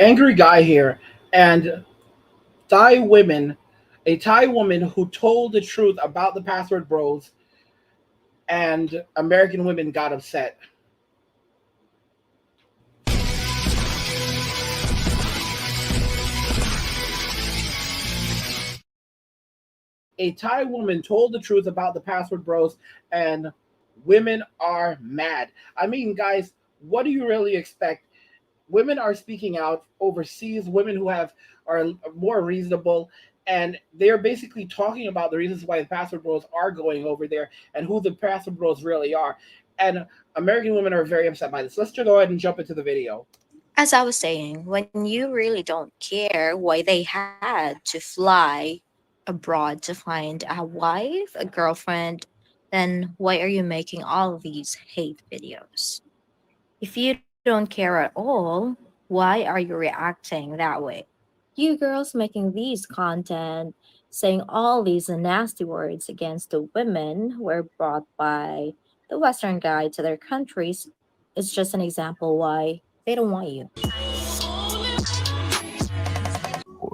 Angry guy here, and Thai women, a Thai woman who told the truth about the Password Bros, and American women got upset. A Thai woman told the truth about the Password Bros, and women are mad. I mean, guys, what do you really expect? Women are speaking out overseas. Women who have are more reasonable, and they're basically talking about the reasons why the Password Bros are going over there and who the Password Bros really are. And American women are very upset by this. Let's just go ahead and jump into the video. As I was saying, when you really don't care why they had to fly abroad to find a wife, a girlfriend, then why are you making all of these hate videos? If you don't care at all, why are you reacting that way? You girls making these content, saying all these nasty words against the women were brought by the Western guy to their countries is just an example why they don't want you.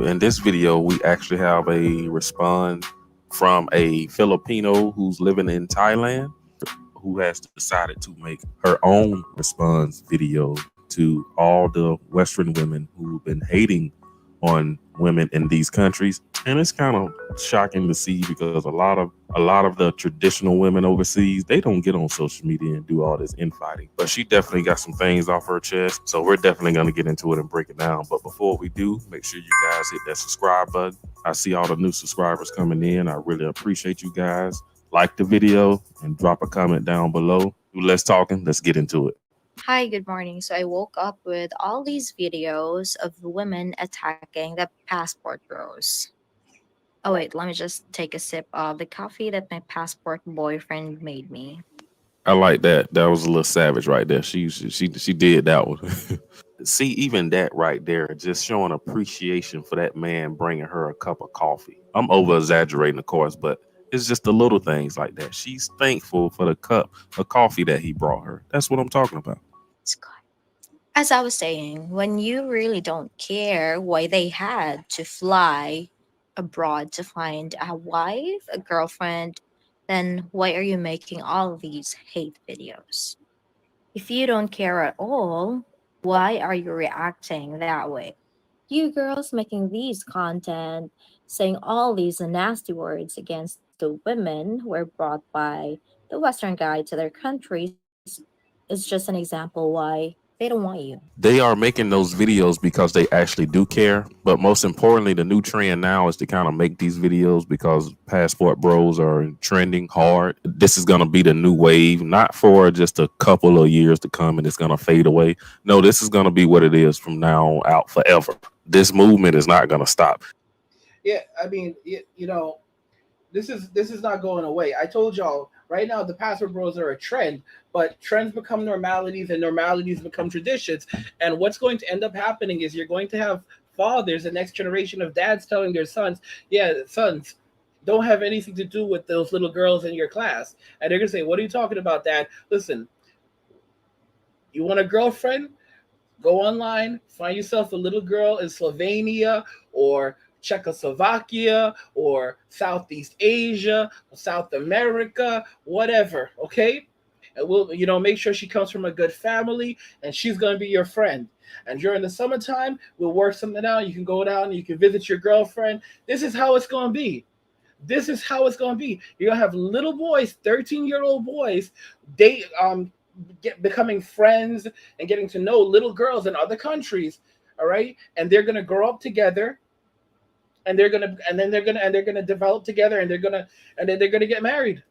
In this video, we actually have a response from a Filipino who's living in Thailand who has decided to make her own response video to all the Western women who've been hating on women in these countries. And it's kind of shocking to see because a lot of the traditional women overseas, they don't get on social media and do all this infighting. But she definitely got some things off her chest. So we're definitely going to get into it and break it down. But before we do, make sure you guys hit that subscribe button. I see all the new subscribers coming in. I really appreciate you guys. Like the video and drop a comment down below. Let's talking. Let's get into it. Hi, good morning. So I woke up with all these videos of women attacking the passport bros. Oh, wait, let me just take a sip of the coffee that my passport boyfriend made me. I like that. That was a little savage right there. She did that one. See, even that right there, just showing appreciation for that man bringing her a cup of coffee. I'm over exaggerating, of course, but it's just the little things like that. She's thankful for the cup of coffee that he brought her. That's what I'm talking about. Scott. As I was saying, when you really don't care why they had to fly abroad to find a wife, a girlfriend, then why are you making all of these hate videos? If you don't care at all, why are you reacting that way? You girls making these content, saying all these nasty words against the women who were brought by the Western guy to their countries is just an example why they don't want you. They are making those videos because they actually do care. But most importantly, the new trend now is to kind of make these videos because passport bros are trending hard. This is going to be the new wave, not for just a couple of years to come and it's going to fade away. No, this is going to be what it is from now out forever. This movement is not going to stop. Yeah, I mean, this is not going away. I told y'all right now the Password Bros are a trend, but trends become normalities and normalities become traditions. And what's going to end up happening is you're going to have fathers, the next generation of dads telling their sons, yeah, sons, don't have anything to do with those little girls in your class. And they're gonna say, what are you talking about, dad? Listen, you want a girlfriend? Go online, find yourself a little girl in Slovenia or Czechoslovakia or Southeast Asia, South America, whatever, okay? And we'll, make sure she comes from a good family and she's going to be your friend. And during the summertime, we'll work something out. You can go down and you can visit your girlfriend. This is how it's going to be. This is how it's going to be. You're going to have little boys, 13-year-old boys, date becoming friends and getting to know little girls in other countries, all right? And they're going to grow up together and they're going to develop together and then they're going to get married.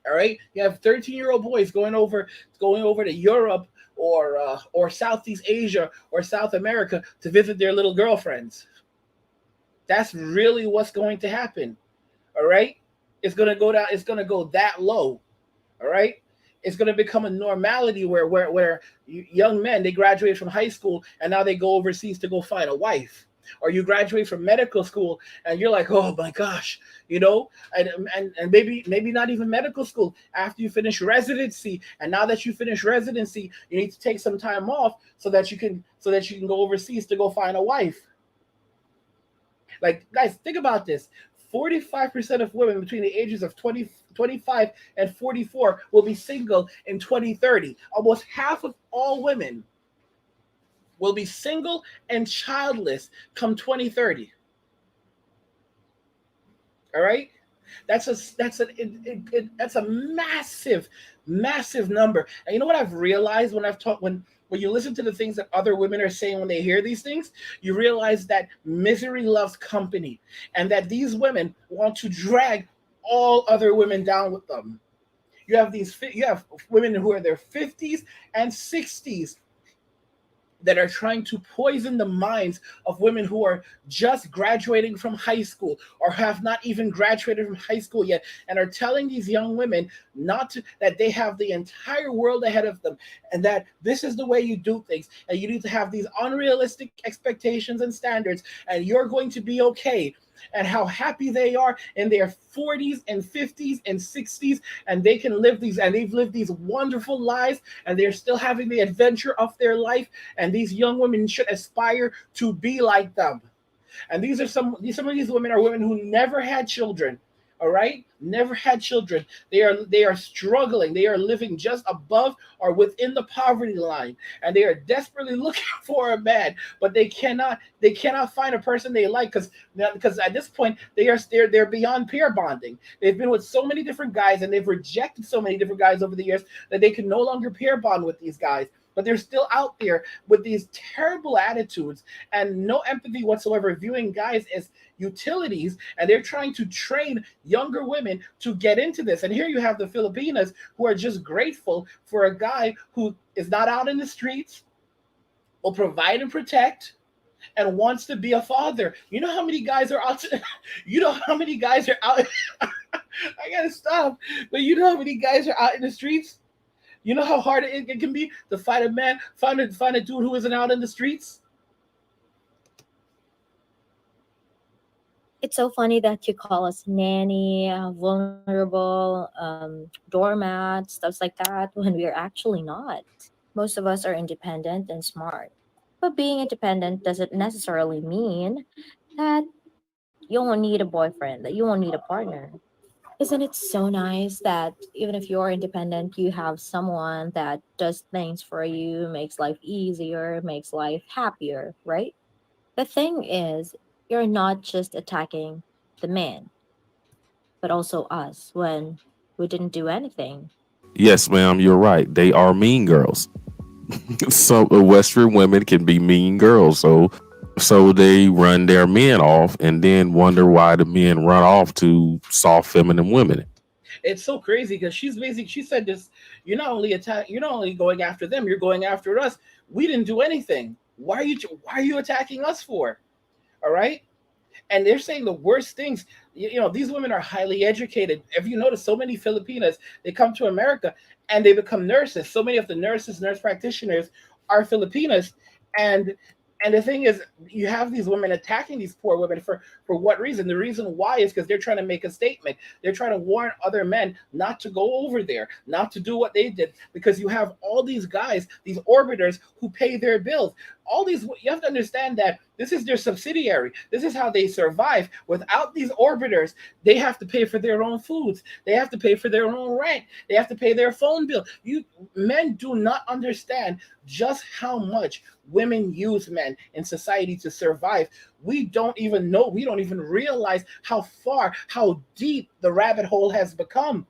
All right? You have 13-year-old boys going over to Europe or Southeast Asia or South America to visit their little girlfriends. That's really what's going to happen. All right? It's going to go down, it's going to go that low. All right? It's going to become a normality where young men, they graduate from high school and now they go overseas to go find a wife. or you graduate from medical school and you're like, oh my gosh, you know, and maybe not even medical school. After you finish residency, and now that you finish residency, you need to take some time off so that you can go overseas to go find a wife. Like, guys, think about this. 45% of women between the ages of 25 and 44 will be single in 2030. Almost half of all women will be single and childless come 2030. All right? That's a massive number. And you know what I've realized when you listen to the things that other women are saying when they hear these things, you realize that misery loves company, and that these women want to drag all other women down with them. You have women who are in their 50s and 60s that are trying to poison the minds of women who are just graduating from high school or have not even graduated from high school yet, and are telling these young women that they have the entire world ahead of them, and that this is the way you do things, and you need to have these unrealistic expectations and standards, and you're going to be okay. And how happy they are in their 40s and 50s and 60s, and they've lived these wonderful lives, and they're still having the adventure of their life, and these young women should aspire to be like them. And some of these women are women who never had children. All right, never had children. They are struggling. They are living just above or within the poverty line, and they are desperately looking for a man, but they cannot find a person they like, because at this point they're beyond peer bonding. They've been with so many different guys, and they've rejected so many different guys over the years that they can no longer peer bond with these guys. But they're still out there with these terrible attitudes and no empathy whatsoever, viewing guys as utilities, and they're trying to train younger women to get into this. And here you have the Filipinas who are just grateful for a guy who is not out in the streets, will provide and protect, and wants to be a father. You know how many guys are out? You know how many guys are out? I gotta stop. But you know how many guys are out in the streets? You know how hard it can be to find a man, find a dude who isn't out in the streets? It's so funny that you call us nanny, vulnerable, doormat, stuff like that, when we're actually not. Most of us are independent and smart. But being independent doesn't necessarily mean that you won't need a boyfriend, that you won't need a partner. Isn't it so nice that even if you're independent, you have someone that does things for you, makes life easier, makes life happier, right? The thing is, you're not just attacking the man, but also us when we didn't do anything. Yes, ma'am, you're right. They are mean girls. Some Western women can be mean girls, so they run their men off and then wonder why the men run off to soft feminine women. It's so crazy because she said this. You're not only going after them, you're going after us. We didn't do anything. Why are you attacking us for? All right. And they're saying the worst things. These women are highly educated. If you notice, so many Filipinas, they come to America and they become nurses. So many of the nurse practitioners are Filipinas, and the thing is, you have these women attacking these poor women for what reason? The reason why is because they're trying to make a statement. They're trying to warn other men not to go over there, not to do what they did, because you have all these guys, these orbiters who pay their bills. You have to understand that this is their subsidiary. This is how they survive. Without these orbiters, they have to pay for their own foods. They have to pay for their own rent. They have to pay their phone bill. Men do not understand just how much women use men in society to survive. We don't even know. We don't even realize how deep the rabbit hole has become.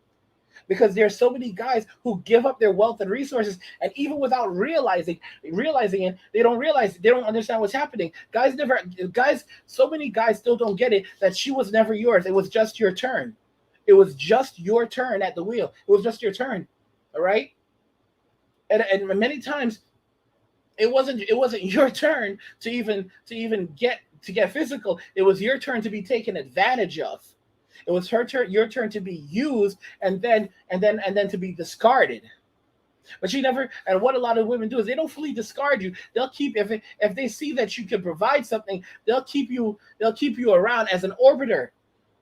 Because there are so many guys who give up their wealth and resources, and even without realizing it, they don't understand what's happening. So many guys still don't get it, that she was never yours. It was just your turn. It was just your turn at the wheel. It was just your turn. All right. And many times it wasn't your turn to even get physical. It was your turn to be taken advantage of. It was your turn to be used, and then to be discarded. But you never. And what a lot of women do is they don't fully discard you. They'll keep if they see that you can provide something, they'll keep you around as an orbiter,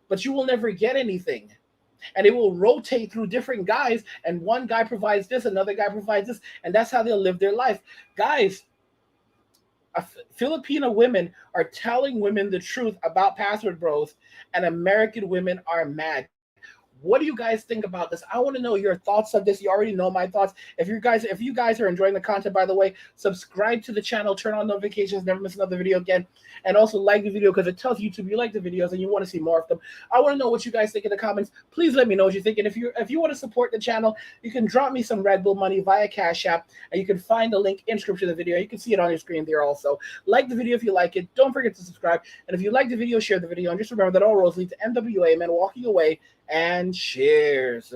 but you will never get anything. And it will rotate through different guys, and one guy provides this, another guy provides this, and that's how they'll live their life. Guys, Filipino women are telling women the truth about Password Bros, and American women are mad. What do you guys think about this? I want to know your thoughts of this. You already know my thoughts. If you guys are enjoying the content, by the way, subscribe to the channel, turn on notifications, never miss another video again, and also like the video because it tells YouTube you like the videos and you want to see more of them. I want to know what you guys think in the comments. Please let me know what you think. And if you want to support the channel, you can drop me some Red Bull money via Cash App, and you can find the link in description of the video. You can see it on your screen there also. Like the video if you like it. Don't forget to subscribe. And if you like the video, share the video. And just remember that all roads lead to NWA, men walking away. And cheers.